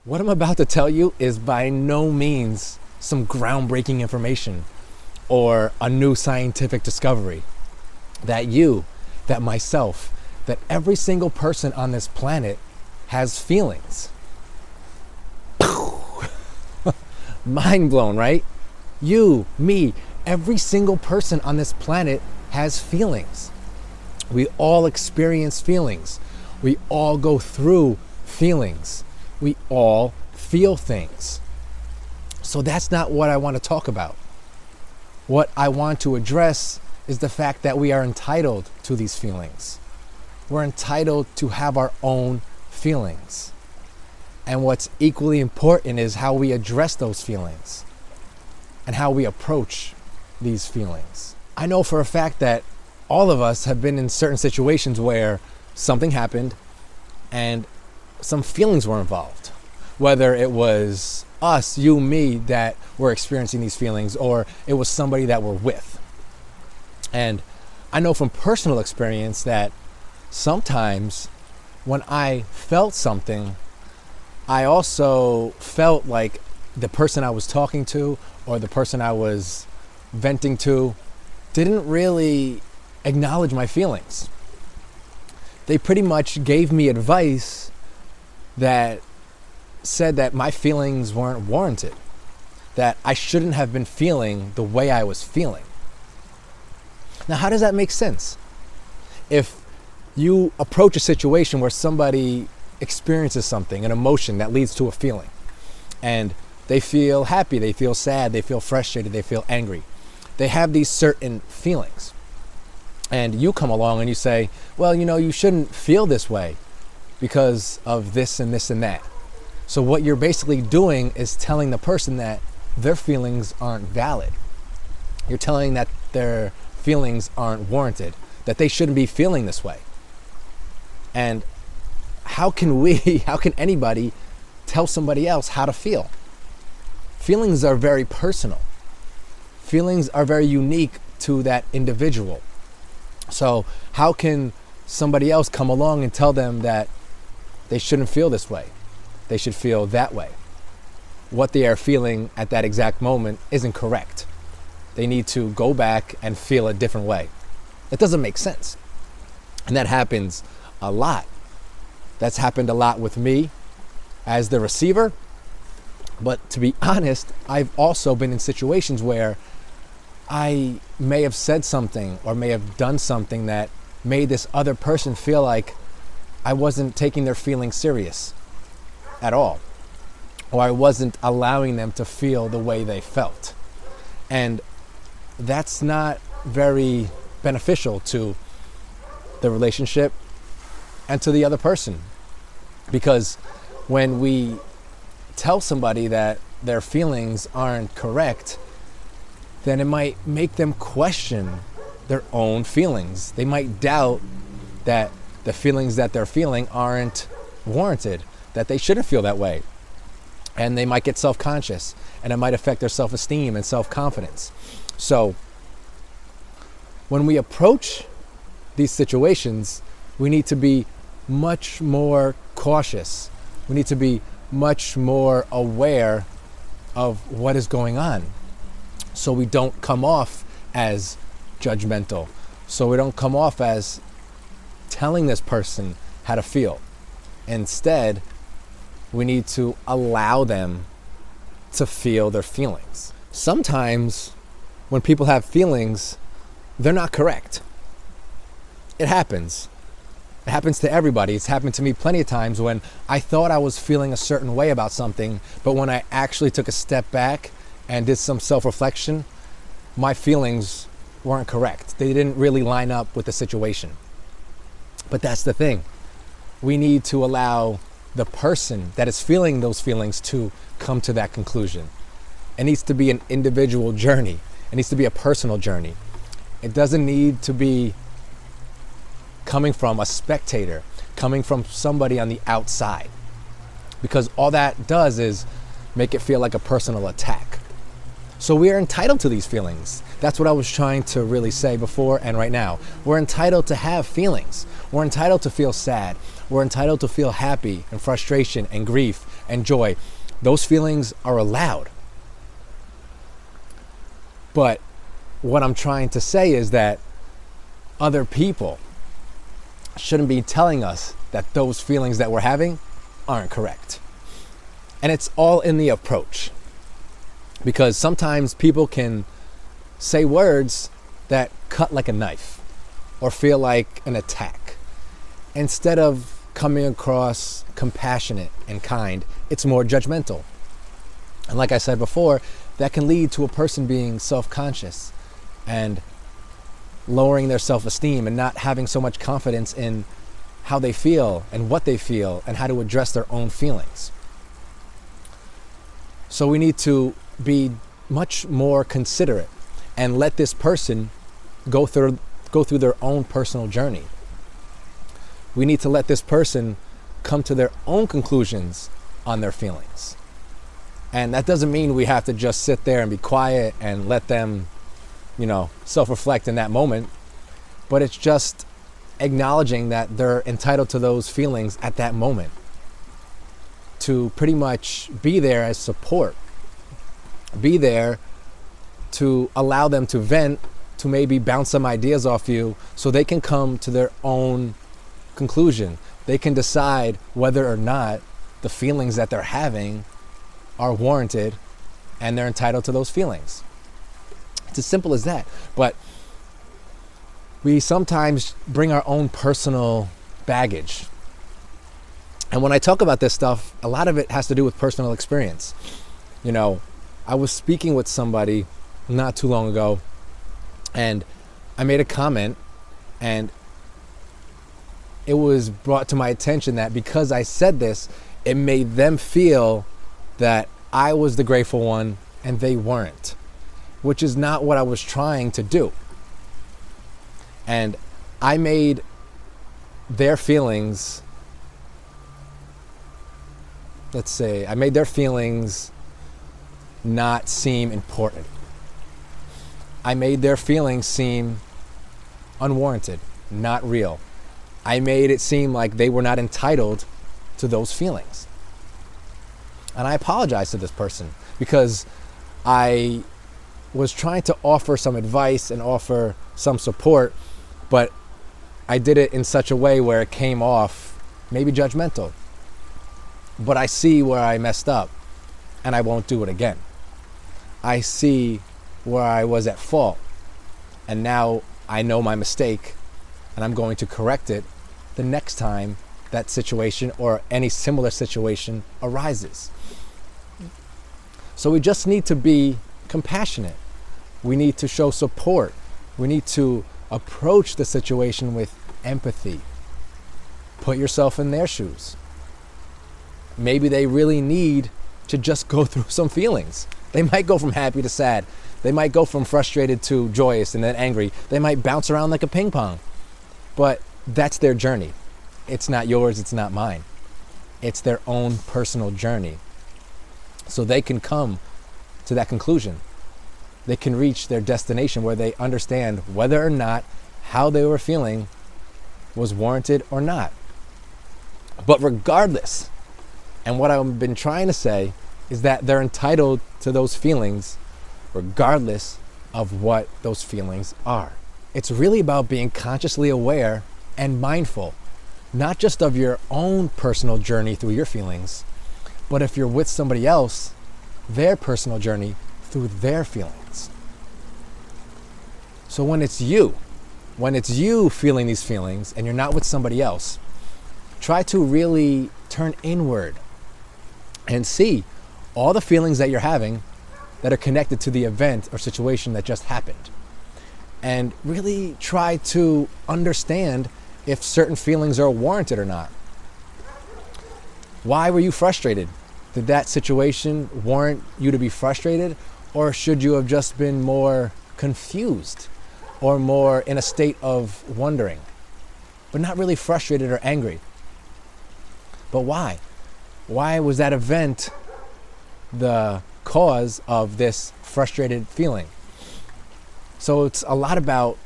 What I'm about to tell you is by no means some groundbreaking information or a new scientific discovery. That myself, that every single person on this planet has feelings. Mind blown, right? You, me, every single person on this planet has feelings. We all experience feelings. We all go through feelings. We all feel things. So that's not what I want to talk about. What I want to address is the fact that we are entitled to these feelings. We're entitled to have our own feelings. And what's equally important is how we address those feelings and how we approach these feelings. I know for a fact that all of us have been in certain situations where something happened and some feelings were involved. Whether it was us, you, me, that were experiencing these feelings, or it was somebody that we're with. And I know from personal experience that sometimes when I felt something, I also felt like the person I was talking to or the person I was venting to didn't really acknowledge my feelings. They pretty much gave me advice that said that my feelings weren't warranted, that I shouldn't have been feeling the way I was feeling. Now, how does that make sense? If you approach a situation where somebody experiences something, an emotion that leads to a feeling, and they feel happy, they feel sad, they feel frustrated, they feel angry. They have these certain feelings. And you come along and you say, well, you shouldn't feel this way because of this and this and that. So what you're basically doing is telling the person that their feelings aren't valid. You're telling that their feelings aren't warranted, that they shouldn't be feeling this way. And how can anybody tell somebody else how to feel? Feelings are very personal. Feelings are very unique to that individual. So how can somebody else come along and tell them that they shouldn't feel this way? They should feel that way. What they are feeling at that exact moment isn't correct. They need to go back and feel a different way. It doesn't make sense. And that happens a lot. That's happened a lot with me as the receiver. But to be honest, I've also been in situations where I may have said something or may have done something that made this other person feel like I wasn't taking their feelings serious at all, or I wasn't allowing them to feel the way they felt. And that's not very beneficial to the relationship and to the other person, because when we tell somebody that their feelings aren't correct, then it might make them question their own feelings. They might doubt that the feelings that they're feeling aren't warranted, that they shouldn't feel that way. And they might get self-conscious, and it might affect their self-esteem and self-confidence. So when we approach these situations, we need to be much more cautious. We need to be much more aware of what is going on, so we don't come off as judgmental, so we don't come off as telling this person how to feel. Instead, we need to allow them to feel their feelings. Sometimes when people have feelings, they're not correct. It happens. It happens to everybody. It's happened to me plenty of times when I thought I was feeling a certain way about something, but when I actually took a step back and did some self-reflection, my feelings weren't correct. They didn't really line up with the situation. But that's the thing. We need to allow the person that is feeling those feelings to come to that conclusion. It needs to be an individual journey. It needs to be a personal journey. It doesn't need to be coming from a spectator, coming from somebody on the outside, because all that does is make it feel like a personal attack. So we are entitled to these feelings. That's what I was trying to really say before and right now. We're entitled to have feelings. We're entitled to feel sad. We're entitled to feel happy and frustration and grief and joy. Those feelings are allowed. But what I'm trying to say is that other people shouldn't be telling us that those feelings that we're having aren't correct. And it's all in the approach. Because sometimes people can say words that cut like a knife or feel like an attack. Instead of coming across compassionate and kind, it's more judgmental. And like I said before, that can lead to a person being self-conscious and lowering their self-esteem and not having so much confidence in how they feel and what they feel and how to address their own feelings. So we need to be much more considerate and let this person go through their own personal journey. We need to let this person come to their own conclusions on their feelings. And that doesn't mean we have to just sit there and be quiet and let them, self-reflect in that moment. But it's just acknowledging that they're entitled to those feelings at that moment. To pretty much be there as support. Be there to allow them to vent, to maybe bounce some ideas off you so they can come to their own conclusion. They can decide whether or not the feelings that they're having are warranted and they're entitled to those feelings. It's as simple as that. But we sometimes bring our own personal baggage. And when I talk about this stuff, a lot of it has to do with personal experience. I was speaking with somebody not too long ago, and I made a comment, and it was brought to my attention that because I said this, it made them feel that I was the grateful one and they weren't, which is not what I was trying to do. And I made their feelings, not seem important. I made their feelings seem unwarranted, not real. I made it seem like they were not entitled to those feelings. And I apologize to this person because I was trying to offer some advice and offer some support, but I did it in such a way where it came off maybe judgmental. But I see where I messed up and I won't do it again. I see where I was at fault and now I know my mistake and I'm going to correct it the next time that situation or any similar situation arises. So we just need to be compassionate. We need to show support. We need to approach the situation with empathy. Put yourself in their shoes. Maybe they really need to just go through some feelings. They might go from happy to sad. They might go from frustrated to joyous and then angry. They might bounce around like a ping pong. But that's their journey. It's not yours, it's not mine. It's their own personal journey. So they can come to that conclusion. They can reach their destination where they understand whether or not how they were feeling was warranted or not. But regardless, and what I've been trying to say is that they're entitled to those feelings regardless of what those feelings are. It's really about being consciously aware and mindful, not just of your own personal journey through your feelings, but if you're with somebody else, their personal journey through their feelings. So when it's you feeling these feelings and you're not with somebody else, try to really turn inward and see all the feelings that you're having that are connected to the event or situation that just happened. And really try to understand if certain feelings are warranted or not. Why were you frustrated? Did that situation warrant you to be frustrated? Or should you have just been more confused or more in a state of wondering, but not really frustrated or angry? But why? Why was that event the cause of this frustrated feeling? So it's a lot about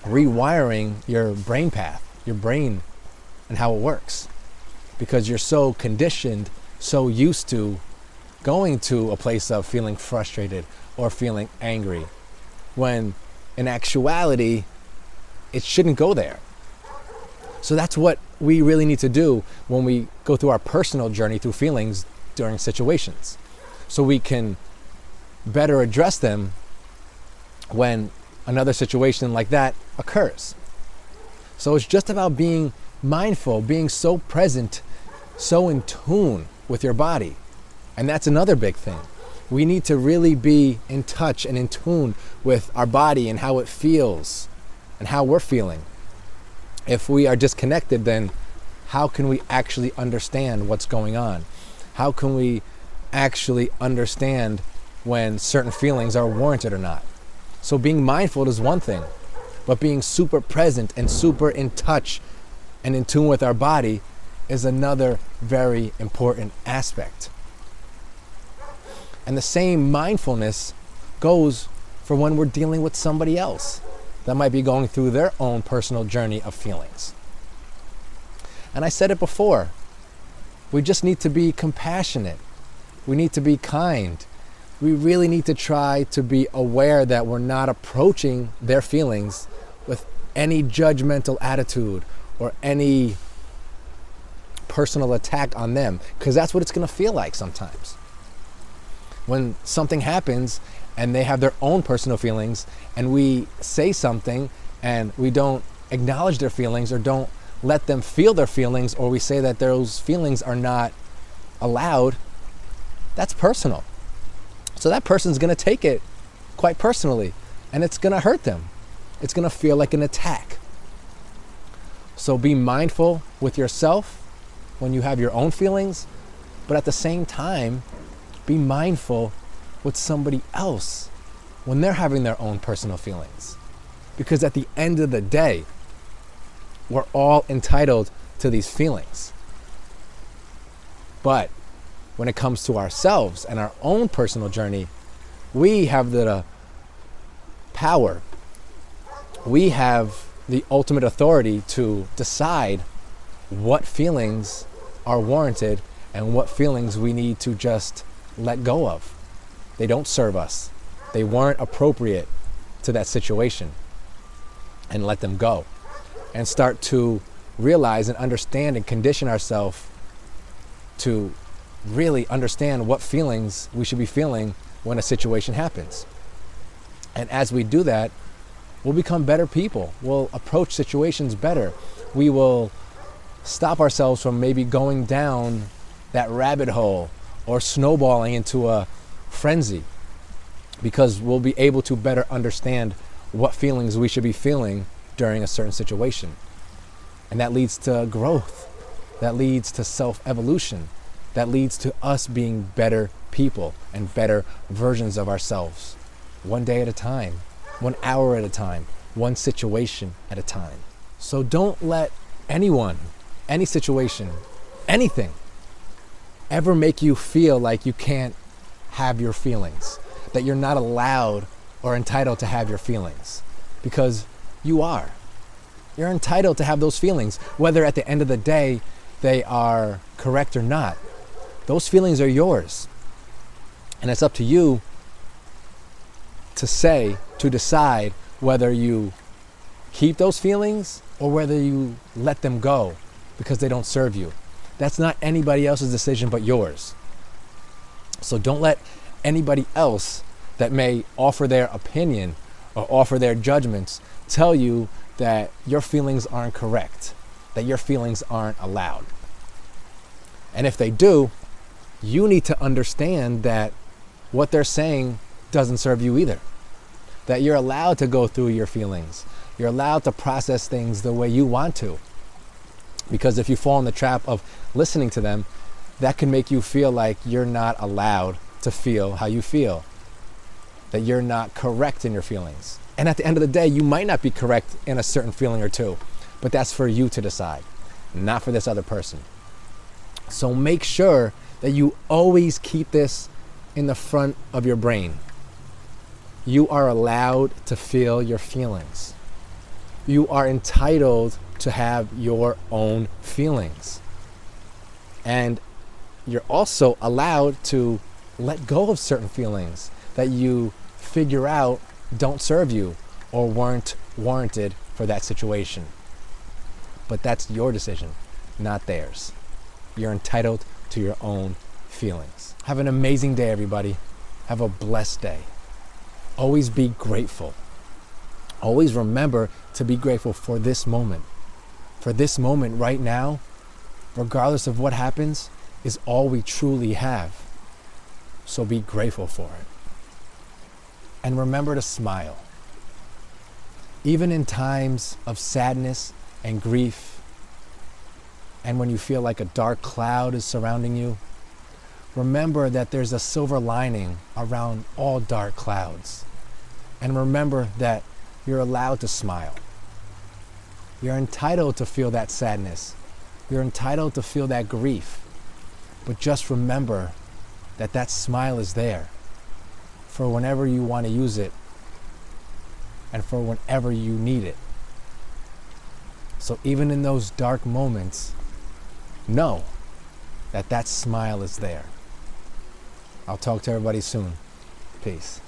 rewiring your brain path, your brain and how it works, because you're so conditioned so used to going to a place of feeling frustrated or feeling angry, when in actuality, it shouldn't go there. So that's what we really need to do when we go through our personal journey through feelings during situations, so we can better address them when another situation like that occurs. So it's just about being mindful, being so present, so in tune with your body. And that's another big thing. We need to really be in touch and in tune with our body and how it feels and how we're feeling. If we are disconnected, then how can we actually understand what's going on? How can we actually understand when certain feelings are warranted or not? So being mindful is one thing, but being super present and super in touch and in tune with our body is another very important aspect. And the same mindfulness goes for when we're dealing with somebody else that might be going through their own personal journey of feelings. And I said it before, we just need to be compassionate. We need to be kind. We really need to try to be aware that we're not approaching their feelings with any judgmental attitude or any personal attack on them, because that's what it's going to feel like sometimes. When something happens and they have their own personal feelings and we say something and we don't acknowledge their feelings or don't let them feel their feelings, or we say that those feelings are not allowed, that's personal. So that person's going to take it quite personally and it's going to hurt them. It's going to feel like an attack. So be mindful with yourself when you have your own feelings, but at the same time, be mindful with somebody else when they're having their own personal feelings. Because at the end of the day, we're all entitled to these feelings. But when it comes to ourselves and our own personal journey, we have the power. We have the ultimate authority to decide what feelings are warranted and what feelings we need to just let go of. They don't serve us. They weren't appropriate to that situation, and let them go. And start to realize and understand and condition ourselves to really understand what feelings we should be feeling when a situation happens. And as we do that, we'll become better people. We'll approach situations better. We will stop ourselves from maybe going down that rabbit hole or snowballing into a frenzy, because we'll be able to better understand what feelings we should be feeling during a certain situation. And that leads to growth. That leads to self-evolution. That leads to us being better people and better versions of ourselves, one day at a time, 1 hour at a time, one situation at a time. So don't let anyone, any situation, anything ever make you feel like you can't have your feelings, that you're not allowed or entitled to have your feelings, because you are. You're entitled to have those feelings, whether at the end of the day they are correct or not. Those feelings are yours. And it's up to you to decide whether you keep those feelings or whether you let them go because they don't serve you. That's not anybody else's decision but yours. So don't let anybody else that may offer their opinion or offer their judgments tell you that your feelings aren't correct, that your feelings aren't allowed. And if they do, you need to understand that what they're saying doesn't serve you either. That you're allowed to go through your feelings. You're allowed to process things the way you want to. Because if you fall in the trap of listening to them, that can make you feel like you're not allowed to feel how you feel. That you're not correct in your feelings. And at the end of the day, you might not be correct in a certain feeling or two, but that's for you to decide, not for this other person. So make sure that you always keep this in the front of your brain. You are allowed to feel your feelings. You are entitled to have your own feelings. And you're also allowed to let go of certain feelings that you figure out don't serve you or weren't warranted for that situation. But that's your decision, not theirs. You're entitled to your own feelings. Have an amazing day, everybody. Have a blessed day. Always be grateful. Always remember to be grateful for this moment. For this moment right now, regardless of what happens, is all we truly have. So be grateful for it. And remember to smile. Even in times of sadness and grief, and when you feel like a dark cloud is surrounding you, remember that there's a silver lining around all dark clouds. And remember that you're allowed to smile. You're entitled to feel that sadness. You're entitled to feel that grief. But just remember that that smile is there for whenever you want to use it and for whenever you need it. So even in those dark moments, know that that smile is there. I'll talk to everybody soon. Peace.